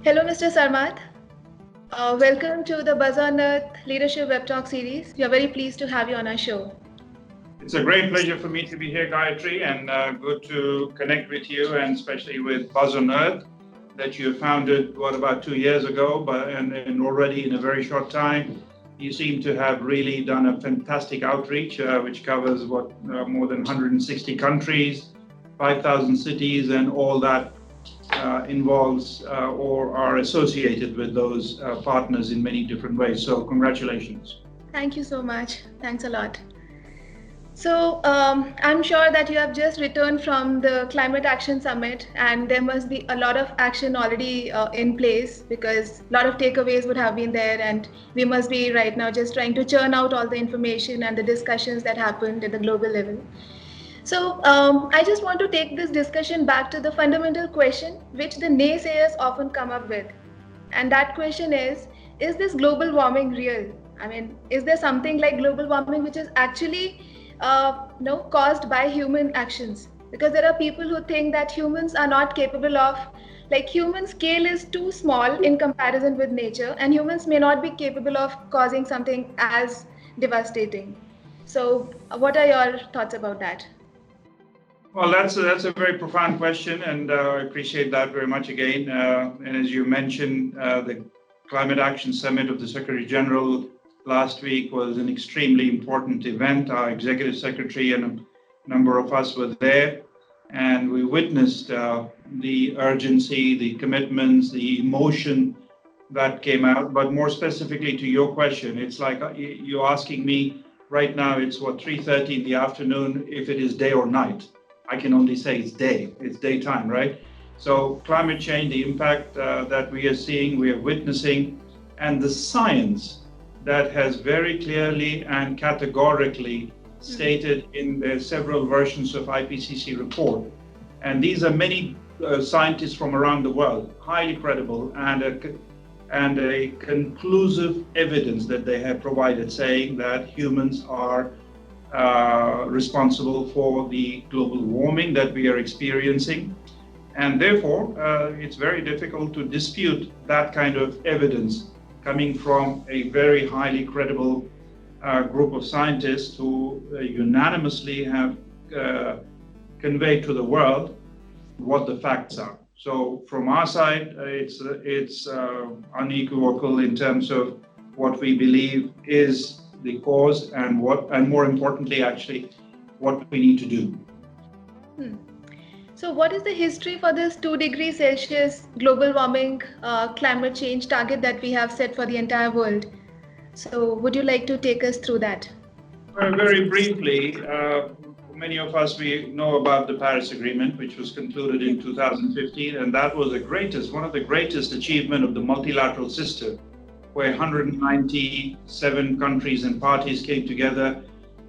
Hello, Mr. Sarmad. Welcome to the BuzzOnEarth Leadership WebTalk series. We are very pleased to have you on our show. It's a great pleasure for me to be here, Gayatri, and good to connect with you, and especially with BuzzOnEarth that you founded, about 2 years ago, and already in a very short time, you seem to have really done a fantastic outreach, which covers more than 160 countries, 5,000 cities, and all that involves or are associated with those partners in many different ways. So congratulations. Thank you so much. Thanks a lot. So, I'm sure that you have just returned from the Climate Action Summit, and there must be a lot of action already in place because a lot of takeaways would have been there, and we must be right now just trying to churn out all the information and the discussions that happened at the global level. So, I just want to take this discussion back to the fundamental question which the naysayers often come up with. And that question is this global warming real? I mean, is there something like global warming which is actually caused by human actions? Because there are people who think that humans are not capable of, like, human scale is too small in comparison with nature, and humans may not be capable of causing something as devastating. So, what are your thoughts about that? Well, that's a very profound question, and I appreciate that very much again. And as you mentioned, the Climate Action Summit of the Secretary General last week was an extremely important event. Our Executive Secretary and a number of us were there, and we witnessed the urgency, the commitments, the emotion that came out. But more specifically to your question, it's like you're asking me right now, it's 3:30 in the afternoon, if it is day or night. I can only say it's day, it's daytime, right? So climate change, the impact that we are seeing, we are witnessing, and the science that has very clearly and categorically stated in the several versions of IPCC report. And these are many scientists from around the world, highly credible, and a conclusive evidence that they have provided saying that humans are responsible for the global warming that we are experiencing. And therefore, it's very difficult to dispute that kind of evidence coming from a very highly credible group of scientists who unanimously have conveyed to the world what the facts are. So from our side, it's unequivocal in terms of what we believe is the cause and more importantly, actually, what we need to do. So what is the history for this 2 degrees Celsius global warming climate change target that we have set for the entire world? So would you like to take us through that? Very briefly, many of us, we know about the Paris Agreement, which was concluded in 2015, and that was one of the greatest achievements of the multilateral system, where 197 countries and parties came together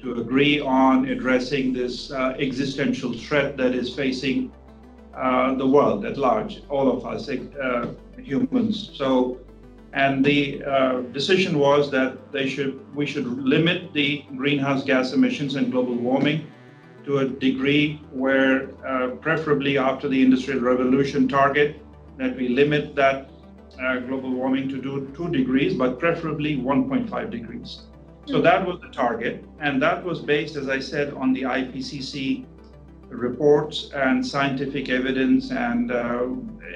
to agree on addressing this existential threat that is facing the world at large, all of us, humans. So, and the decision was that we should limit the greenhouse gas emissions and global warming to a degree where, preferably after the Industrial Revolution target, that we limit that global warming to 2 degrees, but preferably 1.5 degrees. So that was the target, and that was based, as I said, on the IPCC reports and scientific evidence and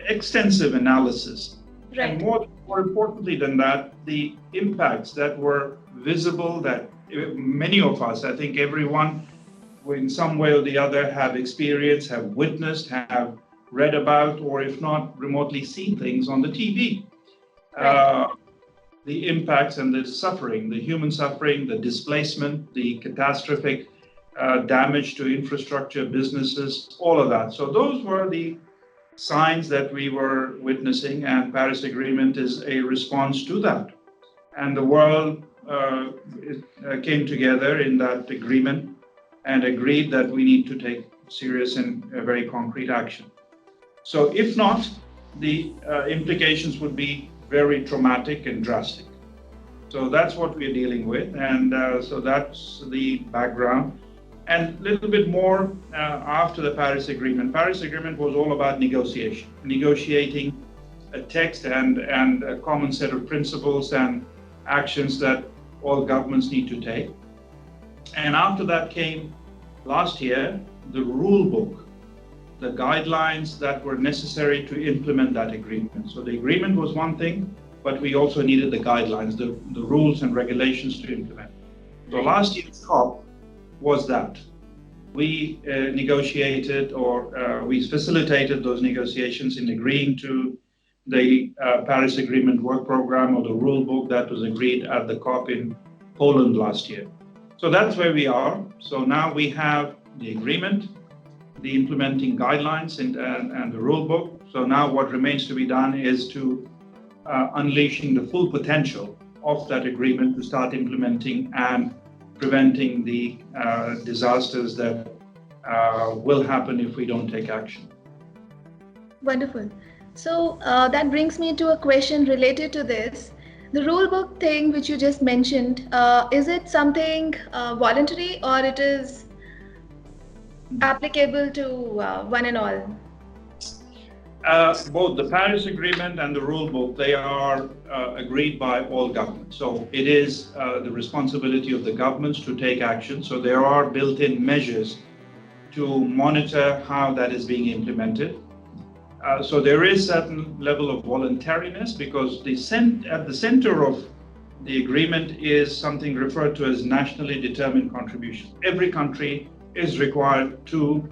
extensive analysis. Right. And more importantly than that, the impacts that were visible, that many of us, I think everyone, in some way or the other, have experienced, have witnessed, have read about, or if not, remotely seen things on the TV. Right. The impacts and the suffering, the human suffering, the displacement, the catastrophic damage to infrastructure, businesses, all of that. So those were the signs that we were witnessing, and Paris Agreement is a response to that. And the world came together in that agreement and agreed that we need to take serious and very concrete action. So if not, the implications would be very traumatic and drastic. So that's what we're dealing with, and so that's the background. And a little bit more after the Paris Agreement. Paris Agreement was all about negotiating a text and a common set of principles and actions that all governments need to take. And after that came last year the Rulebook, the guidelines that were necessary to implement that agreement. So the agreement was one thing, but we also needed the guidelines, the rules and regulations to implement. So last year's COP was that. We negotiated or we facilitated those negotiations in agreeing to the Paris Agreement work program or the rule book that was agreed at the COP in Poland last year. So that's where we are. So now we have the agreement, the implementing guidelines and the rule book. So now what remains to be done is to unleashing the full potential of that agreement to start implementing and preventing the disasters that will happen if we don't take action. Wonderful. So that brings me to a question related to this. The rulebook thing which you just mentioned, is it something voluntary or it is applicable to one and all? Both the Paris Agreement and the Rulebook, they are agreed by all governments. So it is the responsibility of the governments to take action. So there are built-in measures to monitor how that is being implemented. So there is certain level of voluntariness because at the center of the agreement is something referred to as nationally determined contribution. Every country is required to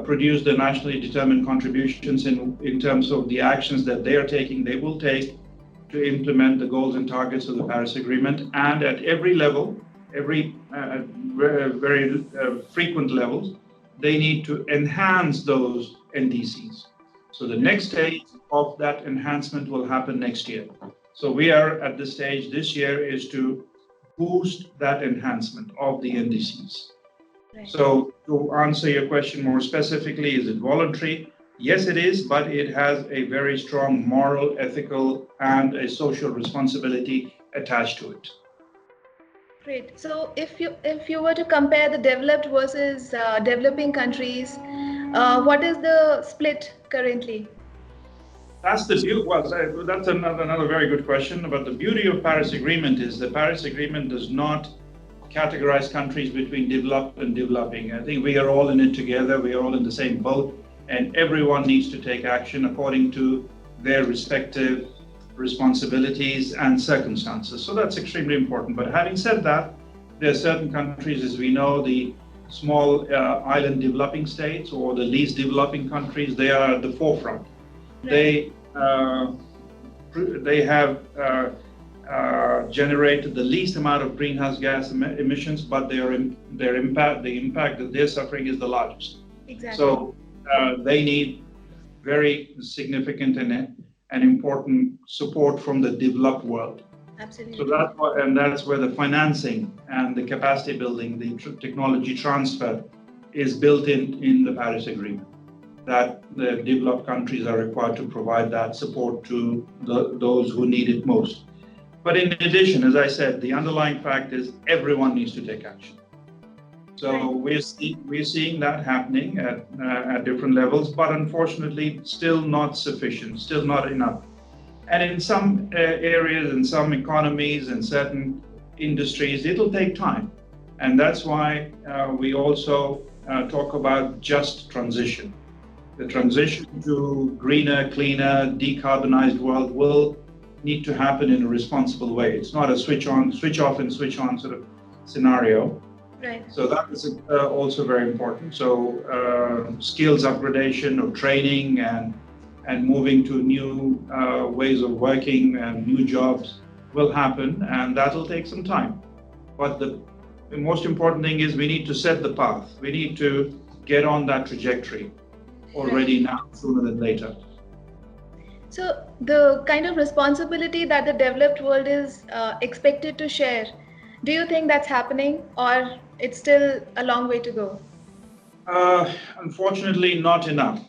produce the nationally determined contributions in terms of the actions that they will take to implement the goals and targets of the Paris Agreement. And at every level, very frequent levels, they need to enhance those NDCs. So the next stage of that enhancement will happen next year. So we are at this stage this year is to boost that enhancement of the NDCs. Right. So to answer your question more specifically, is it voluntary? Yes, it is, but it has a very strong moral, ethical, and a social responsibility attached to it. Great. So if you were to compare the developed versus developing countries, what is the split currently? That's the beauty. Well, that's another very good question. But the beauty of Paris Agreement is the Paris Agreement does not categorize countries between developed and developing. I think we are all in it together. We are all in the same boat, and everyone needs to take action according to their respective responsibilities and circumstances. So that's extremely important. But having said that, there are certain countries, as we know, the small island developing states or the least developing countries, they are at the forefront. Right. They have generated the least amount of greenhouse gas emissions, but the impact that they're suffering is the largest. Exactly. So they need very significant and important support from the developed world. Absolutely. So that's where the financing and the capacity building, the technology transfer is built in the Paris Agreement, that the developed countries are required to provide that support to those who need it most. But in addition, as I said, the underlying fact is everyone needs to take action. So we're seeing that happening at different levels, but unfortunately still not sufficient, still not enough. And in some areas, in some economies, and certain industries, it'll take time. And that's why we also talk about just transition. The transition to greener, cleaner, decarbonized world will need to happen in a responsible way. It's not a switch off and switch on sort of scenario. Right. So that is also very important. So skills upgradation or training and moving to new ways of working and new jobs will happen, and that'll take some time. But the most important thing is we need to set the path. We need to get on that trajectory already now, sooner than later. So the kind of responsibility that the developed world is expected to share, do you think that's happening, or it's still a long way to go? Unfortunately, not enough.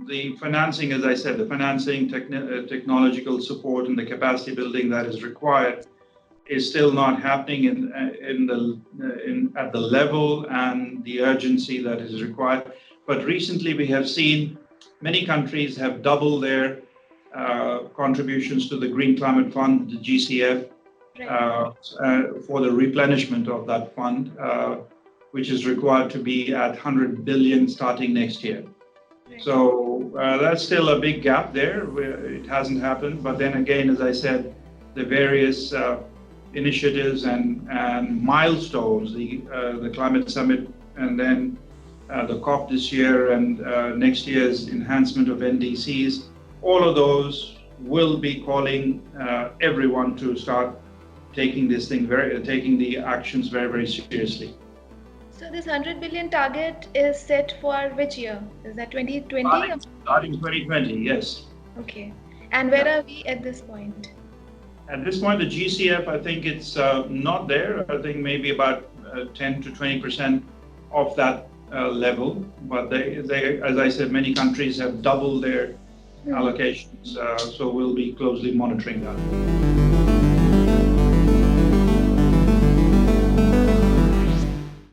The financing, as I said, the financing, technological support, and the capacity building that is required is still not happening at the level and the urgency that is required. But recently, we have seen many countries have doubled their contributions to the Green Climate Fund, the GCF, for the replenishment of that fund, which is required to be at 100 billion starting next year. Right. So that's still a big gap there. Where it hasn't happened. But then again, as I said, the various initiatives and milestones, the climate summit, and then the COP this year, and next year's enhancement of NDCs, all of those will be calling everyone to start taking taking the actions very, very seriously. So this 100 billion target is set for which year? Is that 2020? Starting 2020, yes. Okay. And where are we at this point? At this point, the GCF, I think it's not there. I think maybe about 10 to 20% of that level. But they, as I said, many countries have doubled their allocations. So we'll be closely monitoring that.